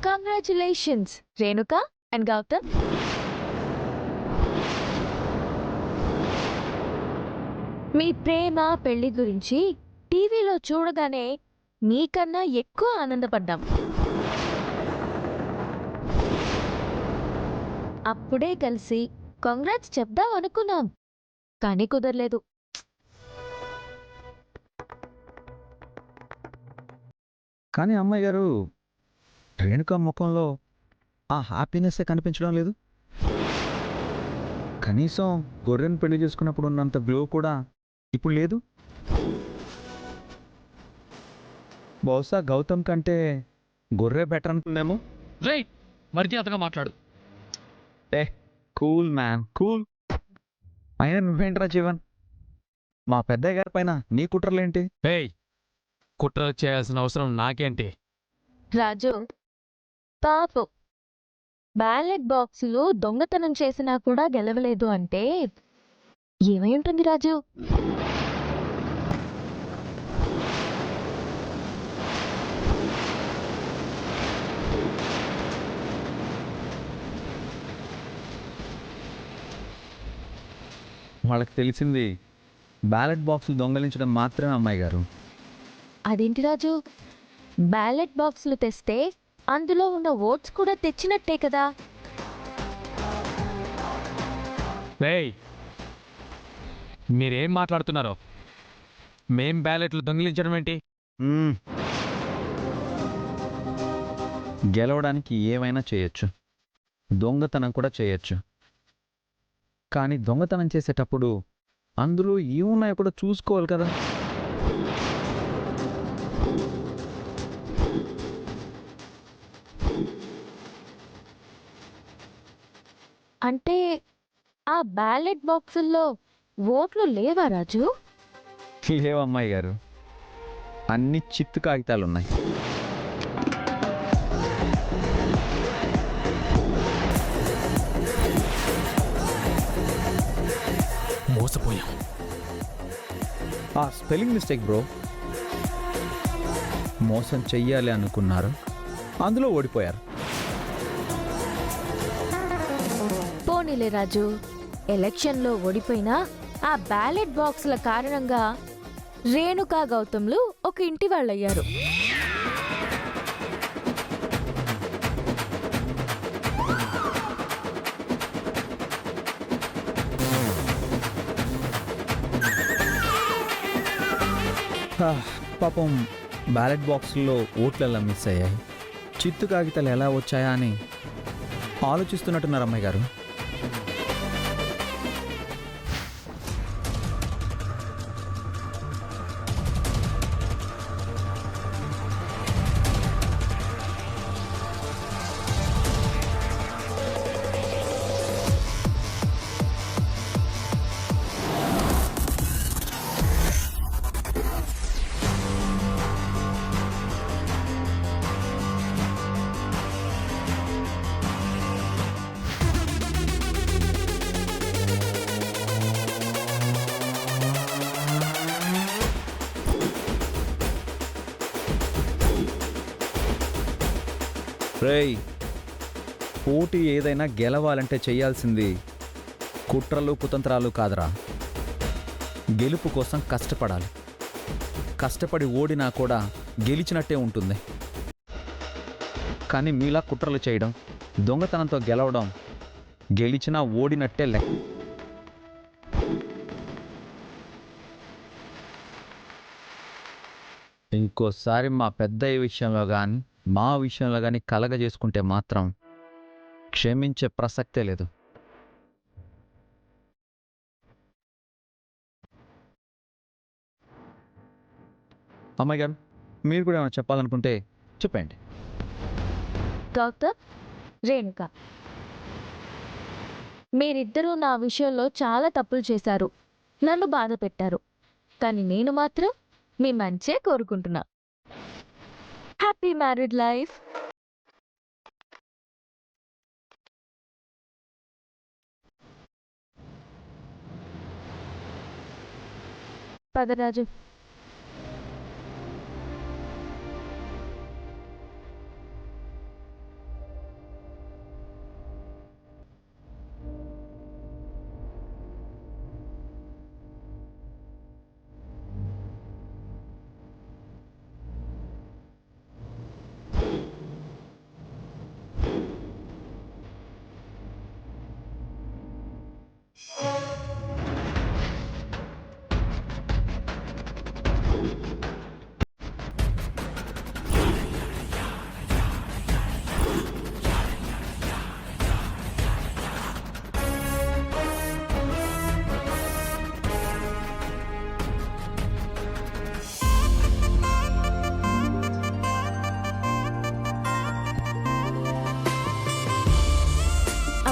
Congratulations Renuka and Gautam. మీ ప్రేమ పెళ్లి గురించి టీవీలో చూడగానే మీకన్నా ఎక్కువ ఆనందపడ్డాం. అప్పుడే కలిసి కంగ్రాట్స్ చెప్దాం అనుకున్నాం, కానీ కుదరలేదు. కానీ అమ్మాయి గారు, రేణుక ముఖంలో ఆ హ్యాపీనెస్సే కనిపించడం లేదు. కనీసం గొర్రెను పెళ్లి చేసుకున్నప్పుడు ఉన్నంత గ్లో కూడా ఇప్పుడు లేదు. బహుశా గౌతమ్ కంటే గొర్రె బెటర్ అనుకుందేమో. రేయ్, మర్యాదగా మాట్లాడు. ఏ కూల్ మ్యాన్, కూల్. అయినా నువ్వేంట్రా జీవన్, మా పెద్దయ్య గారి పైన నీ కుట్రలేంటి? ఏయ్, కుట్రలు చేయాల్సిన అవసరం నాకేంటి? రాజు పాపం బ్యాలెట్ బాక్సులు దొంగతనం చేసినా కూడా గెలవలేదు అంటే ఏమై ఉంటుంది రాజు? వాళ్ళకి తెలిసింది బ్యాలెట్ బాక్సులు దొంగలించడం మాత్రమే అమ్మాయి గారు. అదేంటి రాజు, బ్యాలెట్ బాక్సులు తెస్తే అందులో ఉన్న ఓట్స్ కూడా తెచ్చినట్టే కదా? రేయ్, మీరేం మాట్లాడుతున్నారో? మేం బ్యాలెట్లు దొంగిలించడం ఏంటి? గెలవడానికి ఏమైనా చేయొచ్చు, దొంగతనం కూడా చేయొచ్చు. కానీ దొంగతనం చేసేటప్పుడు అందులో ఏమున్నాయో కూడా చూసుకోవాలి కదా. అంటే ఆ బ్యాలెట్ బాక్సుల్లో ఓట్లు లేవా రాజు? లేవమ్మాయి గారు, అన్ని చిత్తు కాగితాలున్నాయి. మోసపోయాం. ఆ స్పెల్లింగ్ మిస్టేక్ బ్రో. మోసం చెయ్యాలి అనుకున్నారు, అందులో ఓడిపోయారు. పోనీలే రాజు, ఎలక్షన్లో ఓడిపోయినా ఆ బ్యాలెట్ బాక్సుల కారణంగా రేణుకా గౌతమ్లు ఒక ఇంటి వాళ్ళయ్యారు. పాపం బ్యాలెట్ బాక్సుల్లో ఓట్లు ఎలా మిస్ అయ్యాయి, చిత్తు కాగితాలు ఎలా వచ్చాయా అని ఆలోచిస్తున్నట్టున్నారు అమ్మాయి గారు. రేయ్, పోటీ ఏదైనా గెలవాలంటే చేయాల్సింది కుట్రలు కుతంత్రాలు కాదురా. గెలుపు కోసం కష్టపడాలి. కష్టపడి ఓడినా కూడా గెలిచినట్టే ఉంటుంది. కానీ మీలా కుట్రలు చేయడం, దొంగతనంతో గెలవడం గెలిచినా ఓడినట్టే లెక్క. ఇంకోసారి మా పెద్దయ్య విషయంలో కానీ మా విషయంలో కానీ కలగజేసుకుంటే మాత్రం క్షమించే ప్రసక్తే లేదు. అమ్మాయి గారు, మీరు కూడా ఏమైనా చెప్పాలనుకుంటే చెప్పండి. గౌతమ్, రేణుక, మీరిద్దరూ నా విషయంలో చాలా తప్పులు చేశారు, నన్ను బాధ పెట్టారు. కానీ నేను మాత్రం మీ మంచే కోరుకుంటున్నా. Happy married life. పదరాజు.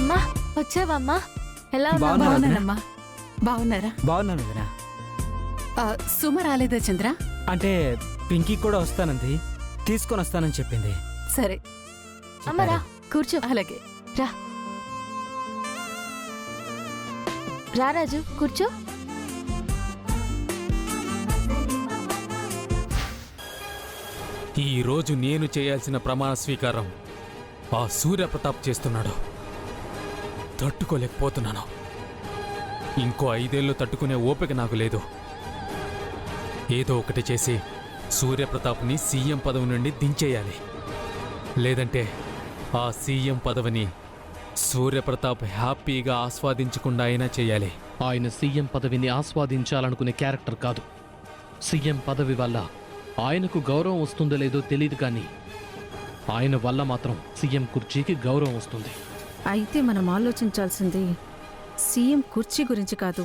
అమ్మా వచ్చావమ్మా? ఎలా ఉన్నావు? బాగున్నా. బాగున్నానమ్మా. బాగున్నారా? బాగున్నాను వదినా. సుమ రాలేదా చంద్ర? అంటే పింకీ కూడా వస్తానంది, తీసుకొని వస్తానని చెప్పింది. సరే అమ్మ రా కూర్చో. అలాగే. రా రాజు కూర్చో. ఈ రోజు నేను చేయాల్సిన ప్రమాణ స్వీకారం ఆ సూర్యప్రతాప్ చేస్తున్నాడు. తట్టుకోలేకపోతున్నాను. ఇంకో 5 ఏళ్ళు తట్టుకునే ఓపిక నాకు లేదు. ఏదో ఒకటి చేసి సూర్యప్రతాప్ని సీఎం పదవి నుండి దించేయాలి. లేదంటే ఆ సీఎం పదవిని సూర్యప్రతాప్ హ్యాపీగా ఆస్వాదించకుండా అయినా చేయాలి. ఆయన సీఎం పదవిని ఆస్వాదించాలనుకునే క్యారెక్టర్ కాదు. సీఎం పదవి వల్ల ఆయనకు గౌరవం వస్తుందో లేదో తెలియదు, కానీ ఆయన వల్ల మాత్రం సీఎం కుర్చీకి గౌరవం వస్తుంది. అయితే మనం ఆలోచించాల్సింది సీఎం కుర్చీ గురించి కాదు,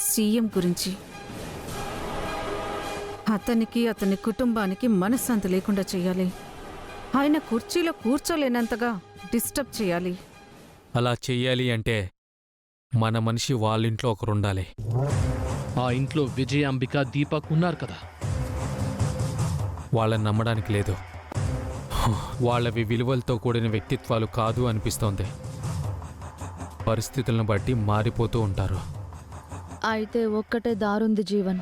సీఎం గురించి. అతనికి అతని కుటుంబానికి మనశ్శాంతి లేకుండా చేయాలి. ఆయన కుర్చీలో కూర్చోలేనంతగా డిస్టర్బ్ చేయాలి. అలా చెయ్యాలి అంటే మన మనిషి వాళ్ళింట్లో ఒకరుండాలి. ఆ ఇంట్లో విజయాంబిక, దీపక్ ఉన్నారు కదా. వాళ్ళని నమ్మడానికి లేదు. వాళ్ళవి విలువలతో కూడిన వ్యక్తిత్వాలు కాదు అనిపిస్తోంది. పరిస్థితులను బట్టి మారిపోతూ ఉంటారు. అయితే ఒక్కటే దారుంది జీవన్.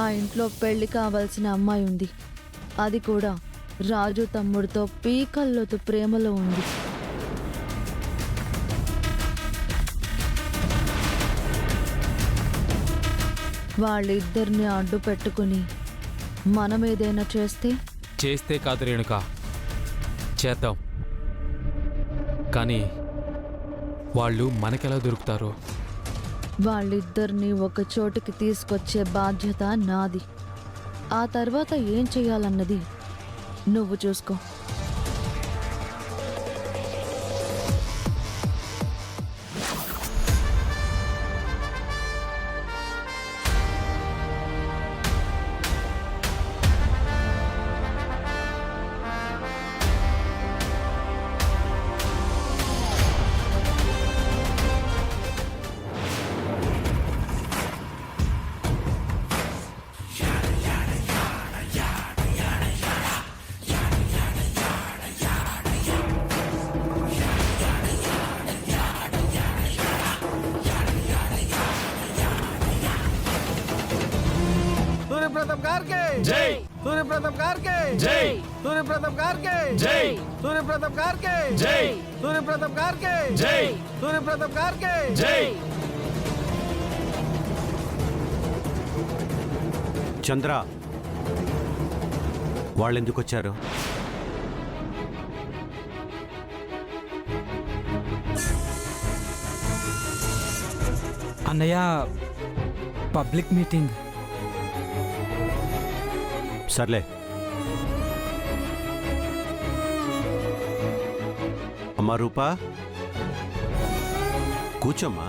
ఆ ఇంట్లో పెళ్లి కావాల్సిన అమ్మాయి ఉంది. అది కూడా రాజు తమ్ముడితో పీకల్లోతు ప్రేమలో ఉంది. వాళ్ళిద్దరిని అడ్డు పెట్టుకుని మనం ఏదైనా చేస్తే కాదు రేణుక, చేద్దాం. కానీ వాళ్ళు మనకెలా దొరుకుతారు? వాళ్ళిద్దరిని ఒక చోటుకి తీసుకొచ్చే బాధ్యత నాది. ఆ తర్వాత ఏం చెయ్యాలన్నది నువ్వు చూసుకో. सूर्यप्रताप गारके जय। सूर्यप्रताप गारके जय। सूर्यप्रताप गारके जय। सूर्यप्रताप गारके जय। सूर्यप्रताप गारके जय। सूर्यप्रताप गारके జై. చంద్ర, వాళ్ళెందుకు వచ్చారు? అన్నయ్య, పబ్లిక్ మీటింగ్. సర్లే. అమ్మా రూపా, కూర్చోమ్మా.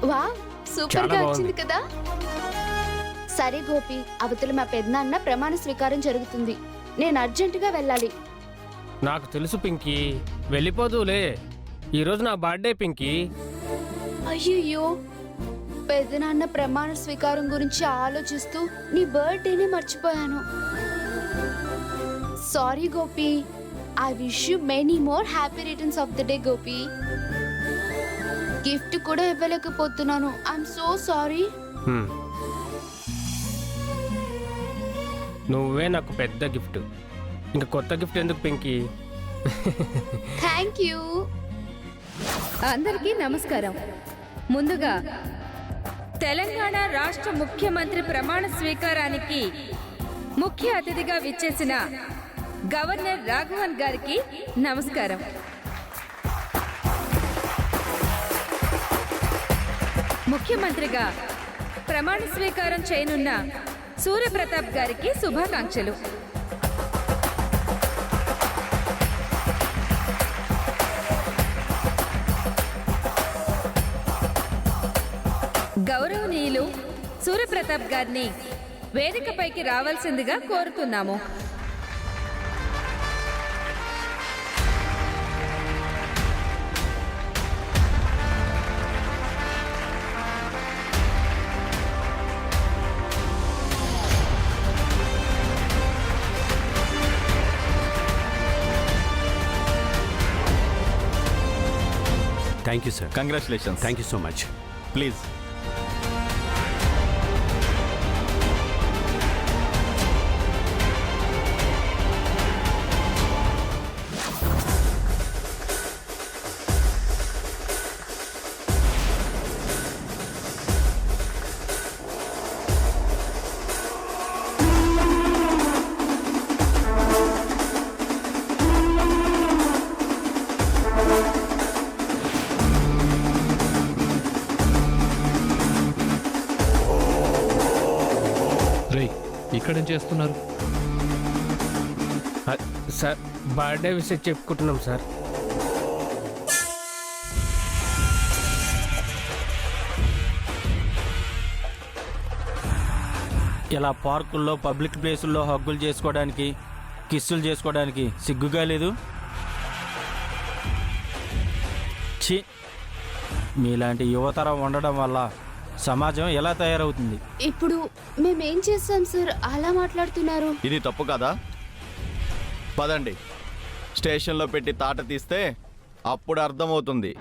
వా సూపర్ గా వచ్చింది కదా. సరే గోపి, అవతల మా పెద్దనాన్న ప్రమాణ స్వీకారం జరుగుతుంది. నేను అర్జెంటుగా వెళ్ళాలి. నాకు తెలుసు పింకీ, వెళ్ళిపోదులే. ఈరోజు నా బర్త్డే పింకీ. అయ్యయ్యో, పెద్దనాన్న ప్రమాణ స్వీకారం గురించి ఆలోచిస్తూ నీ బర్త్డేని మర్చిపోయాను. Sorry Gopi. I wish you many more happy returns of the day Gopi. Gift కూడా ఇవ్వలేకపోతున్నాను. I'm so sorry. నువ్వే నాకు పెద్ద గిఫ్ట్. ఇంకా కొత్త గిఫ్ట్ ఎందుకు పింకీ? Thank you. అందరికీ నమస్కారం. ముందుగా తెలంగాణ రాష్ట్ర ముఖ్యమంత్రి ప్రమాణ స్వీకారానికి ముఖ్య అతిథిగా విచ్చేసిన గవర్నర్ రాఘవన్ గారికి నమస్కారం. ముఖ్యమంత్రిగా ప్రమాణ స్వీకారం చేయనున్న సూర్యప్రతాప్ గారికి శుభాకాంక్షలు. సూర్యప్రతాప్ గారిని వేదికపైకి రావాల్సిందిగా కోరుతున్నాము. Thank you sir. Congratulations. Thank you so much. Please. రేయ్, ఇక్కడేం చేస్తున్నారు? సార్ బర్త్డే విషయం చెప్పుకుంటున్నాం సార్. ఇలా పార్కుల్లో పబ్లిక్ ప్లేసుల్లో హగ్గులు చేసుకోవడానికి, కిస్సులు చేసుకోవడానికి సిగ్గుగా లేదు? ఛీ, మీలాంటి యువతరం ఉండడం వల్ల సమాజం ఎలా తయారవుతుంది? ఇప్పుడు మేమేం చేస్తాం సార్ అలా మాట్లాడుతున్నారు? ఇది తప్పు కదా? పదండి, స్టేషన్లో పెట్టి తాట తీస్తే అప్పుడు అర్థమవుతుంది.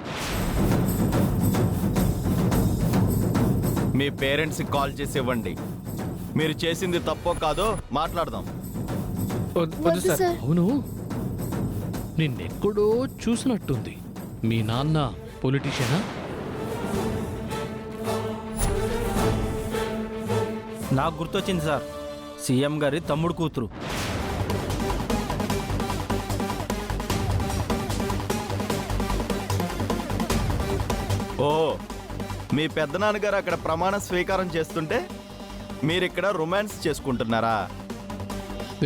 మీ పేరెంట్స్కి కాల్ చేసి ఇవ్వండి. మీరు చేసింది తప్పో కాదో మాట్లాడదాం. వద్దు సార్. అవును, నిన్నెక్కడో చూసినట్టుంది. మీ నాన్న పొలిటీషియనా? నాకు గుర్తొచ్చింది సార్, సీఎం గారి తమ్ముడు కూతురు. ఓ, మీ పెద్దనాన్నగారు అక్కడ ప్రమాణ స్వీకారం చేస్తుంటే మీరిక్కడ రొమాన్స్ చేసుకుంటున్నారా?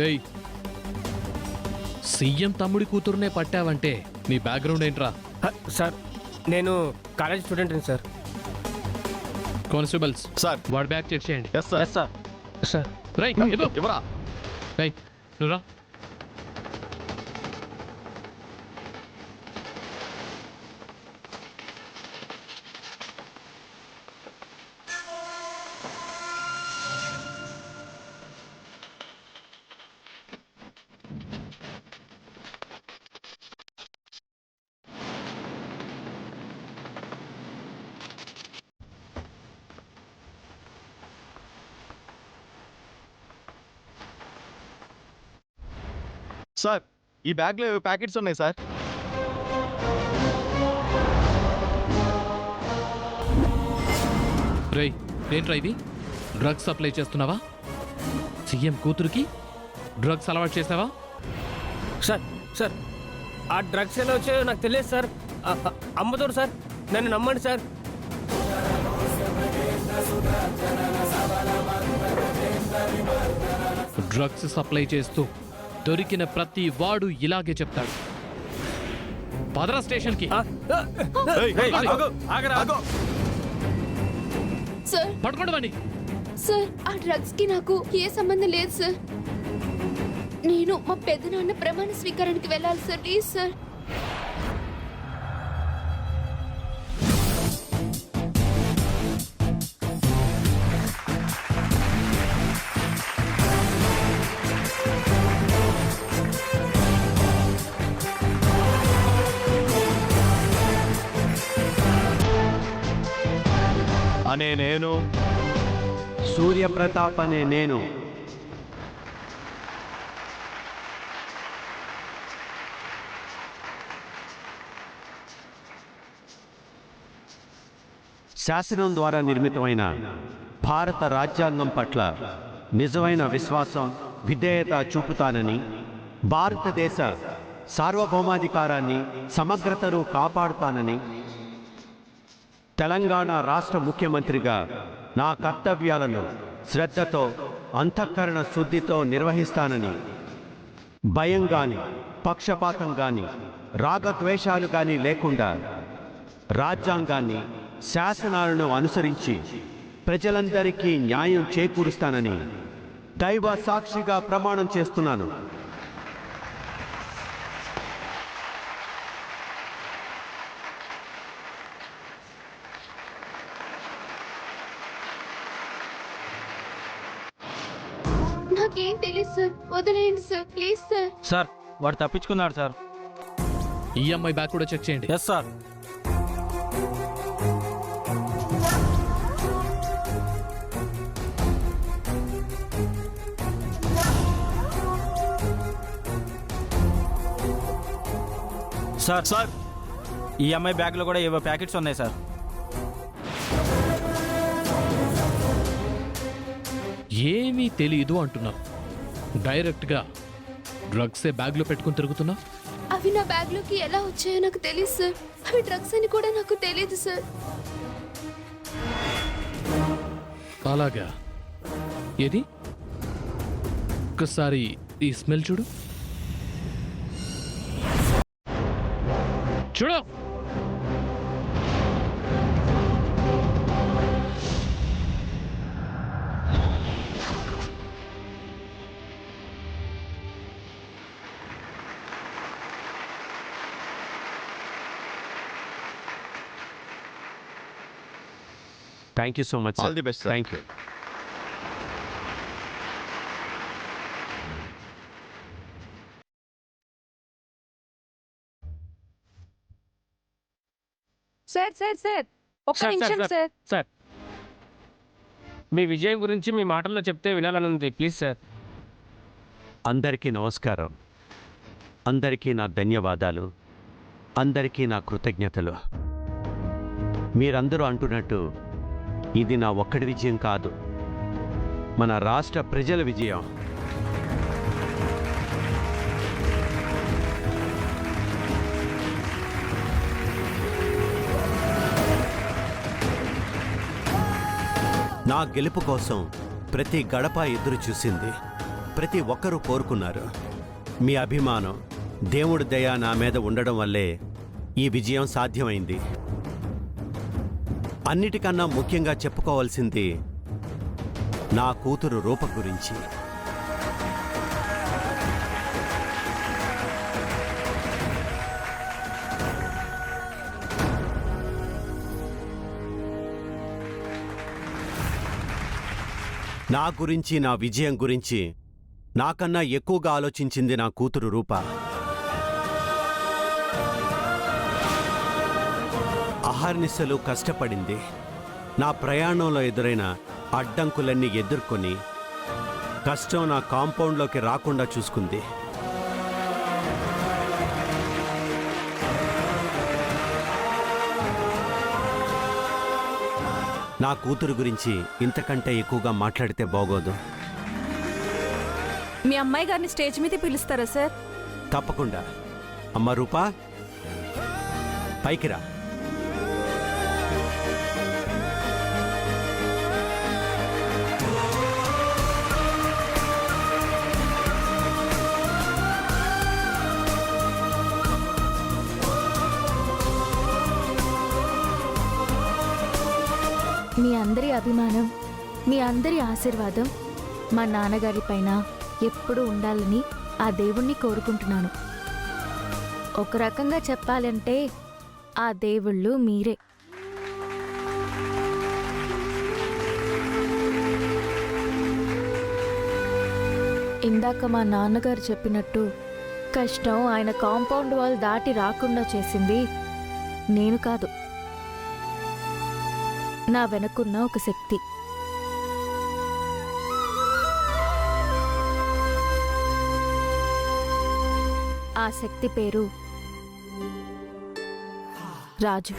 ఏయ్, సీఎం తమ్ముడి కూతురునే పట్టావంటే నీ బ్యాక్గ్రౌండ్ ఏంట్రా? సార్ నేను కాలేజ్ స్టూడెంట్ని సార్. Constables sir. వాడి బ్యాగ్ చెక్ చేయండి. Yes sir. సార్. సార్ రేయ్, ఇవ్వరా. రేయ్, నువ్వురా. సార్, ఈ బ్యాగ్లో ప్యాకెట్స్ ఉన్నాయి సార్. రేయ్, ఏంట్రా ఇది? డ్రగ్స్ సప్లై చేస్తున్నావా? సీఎం కూతురికి డ్రగ్స్ అలవాటు చేసావా? సార్ సార్ ఆ డ్రగ్స్ ఎలా వచ్చాయో నాకు తెలియదు సార్. అమ్ముతారు సార్, నన్ను నమ్మండి సార్. డ్రగ్స్ సప్లై చేస్తూ దొరికిన ప్రతి వాడు ఇలాగే చెప్తాడు. పదరా స్టేషన్కి. సార్ పట్టుకోండి వాడిని. సార్ ఆ డ్రగ్స్ కి నాకు ఏ సంబంధం లేదు సార్. నేను మా పెద్దనాన్న ప్రమాణ స్వీకారానికి వెళ్ళాలి సార్. Please sir. అనే నేను, సూర్యప్రతాప్ అనే నేను శాసనం ద్వారా నిర్మితమైన భారత రాజ్యాంగం పట్ల నిజమైన విశ్వాసం, విధేయత చూపుతానని, భారతదేశ సార్వభౌమాధికారాన్ని, సమగ్రతను కాపాడుతానని, తెలంగాణ రాష్ట్ర ముఖ్యమంత్రిగా నా కర్తవ్యాలను శ్రద్ధతో, అంతఃకరణ శుద్ధితో నిర్వహిస్తానని, భయం గాని, పక్షపాతం గాని, రాగద్వేషాలు గాని లేకుండా రాజ్యాంగాన్ని, శాసనాలను అనుసరించి ప్రజలందరికీ న్యాయం చేకూరుస్తానని దైవ సాక్షిగా ప్రమాణం చేస్తున్నాను. నాకేం తెలియదు సార్, వదిలేయండి సార్, ప్లీజ్ సార్. సార్ వాడు తప్పించుకున్నాడు సార్. ఈఎంఐ బ్యాగ్ కూడా చెక్ చేయండి. Yes sir. Sir sir EMI బ్యాగ్లో కూడా ఏవో ప్యాకెట్స్ ఉన్నాయి సార్. ఏమీ తెలియదు అంటున్నావు, డైరెక్ట్గా డ్రగ్సే బ్యాగ్లో పెట్టుకుని తిరుగుతున్నా. అవి నా బ్యాగ్ లోకి ఎలా వచ్చాయో నాకు తెలియదు సార్. అవి డ్రగ్స్ అని కూడా నాకు తెలియదు సార్. అలాగా, ఏది ఒక్కసారి ఈ స్మెల్ చూడు. చూడు. Thank you so much. All the best. Thank you. Sir sir sir ఒక్క సార్, నిమిషం సార్, సార్. సార్ మీ విజయం గురించి మీ మాటల్లో చెప్తే వినాలనుంది, ప్లీజ్ సార్. అందరికీ నమస్కారం. అందరికీ నా ధన్యవాదాలు. అందరికీ నా కృతజ్ఞతలు. మీరందరూ అంటున్నట్టు ఇది నా ఒక్కడి విజయం కాదు, మన రాష్ట్ర ప్రజల విజయం. నా గెలుపు కోసం ప్రతి గడప ఎదురు చూసింది, ప్రతి ఒక్కరూ కోరుకున్నారు. మీ అభిమానం, దేవుడి దయ నా మీద ఉండడం వల్లే ఈ విజయం సాధ్యమైంది. అన్నిటికన్నా ముఖ్యంగా చెప్పుకోవాల్సింది నా కూతురు రూప గురించి. నా గురించి, నా విజయం గురించి నాకన్నా ఎక్కువగా ఆలోచించింది నా కూతురు రూప. అహర్నిశలు కష్టపడింది. నా ప్రయాణంలో ఎదురైన అడ్డంకులన్నీ ఎదుర్కొని కష్టం నా కాంపౌండ్లోకి రాకుండా చూసుకుంది. నా కూతురు గురించి ఇంతకంటే ఎక్కువగా మాట్లాడితే బాగోదు. మీ అమ్మాయి గారిని స్టేజ్ మీద పిలుస్తారా సార్? తప్పకుండా. అమ్మ రూపా, పైకి రా. మీ అందరి అభిమానం, మీ అందరి ఆశీర్వాదం మా నాన్నగారి పైన ఎప్పుడూ ఉండాలని ఆ దేవుణ్ణి కోరుకుంటున్నాను. ఒక రకంగా చెప్పాలంటే ఆ దేవుళ్ళు మీరే. ఇందాక మా నాన్నగారు చెప్పినట్టు కష్టం ఆయన కాంపౌండ్ వాల్ దాటి రాకుండా చేసింది నేను కాదు, నా వెనకున్న ఒక శక్తి. ఆ శక్తి పేరు రాజు.